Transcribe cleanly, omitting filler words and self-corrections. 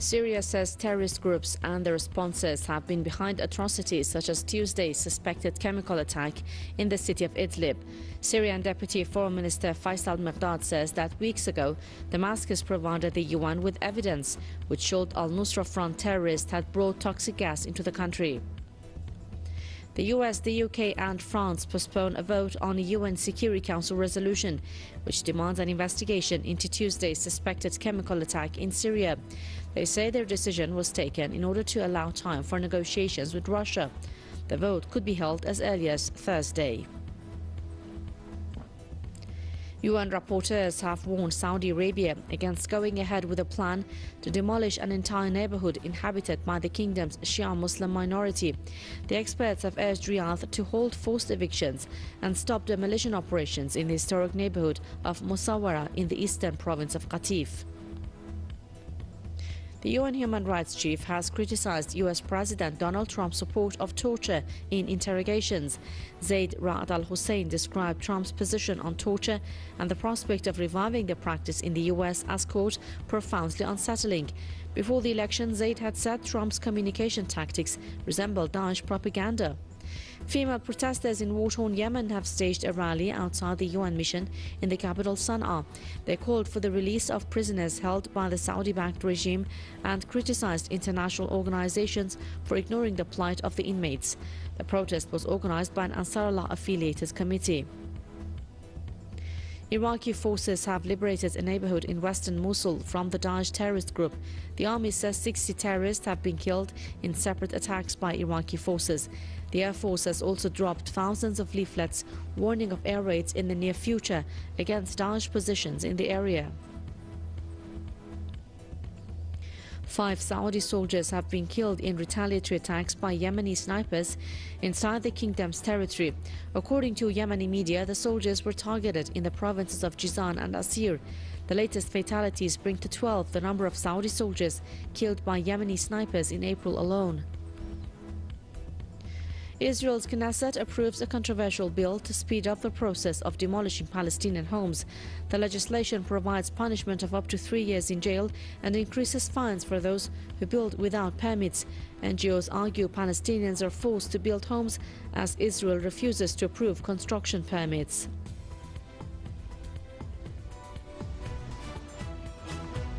Syria says terrorist groups and their sponsors have been behind atrocities such as Tuesday's suspected chemical attack in the city of Idlib. Syrian Deputy Foreign Minister Faisal Miqdad says that weeks ago, Damascus provided the UN with evidence which showed al-Nusra Front terrorists had brought toxic gas into the country. The US, the UK and France postponed a vote on a UN Security Council resolution which demands an investigation into Tuesday's suspected chemical attack in Syria. They say their decision was taken in order to allow time for negotiations with Russia. The vote could be held as early as Thursday. UN rapporteurs have warned Saudi Arabia against going ahead with a plan to demolish an entire neighborhood inhabited by the kingdom's Shia Muslim minority. The experts have urged Riyadh to hold forced evictions and stop demolition operations in the historic neighborhood of Musawwara in the eastern province of Qatif. The UN Human Rights Chief has criticized US President Donald Trump's support of torture in interrogations. Zaid Ra'ad al-Hussein described Trump's position on torture and the prospect of reviving the practice in the US as, quote, profoundly unsettling. Before the election, Zaid had said Trump's communication tactics resembled Daesh propaganda. Female protesters in war-torn Yemen have staged a rally outside the UN mission in the capital Sana'a. They called for the release of prisoners held by the Saudi-backed regime and criticized international organizations for ignoring the plight of the inmates. The protest was organized by an Ansarullah-affiliated committee. Iraqi forces have liberated a neighborhood in western Mosul from the Daesh terrorist group. The army says 60 terrorists have been killed in separate attacks by Iraqi forces. The Air Force has also dropped thousands of leaflets warning of air raids in the near future against Daesh positions in the area. 5 Saudi soldiers have been killed in retaliatory attacks by Yemeni snipers inside the kingdom's territory. According to Yemeni media, the soldiers were targeted in the provinces of Jizan and Asir. The latest fatalities bring to 12 the number of Saudi soldiers killed by Yemeni snipers in April alone. Israel's Knesset approves a controversial bill to speed up the process of demolishing Palestinian homes. The legislation provides punishment of up to 3 years in jail and increases fines for those who build without permits. NGOs argue Palestinians are forced to build homes as Israel refuses to approve construction permits.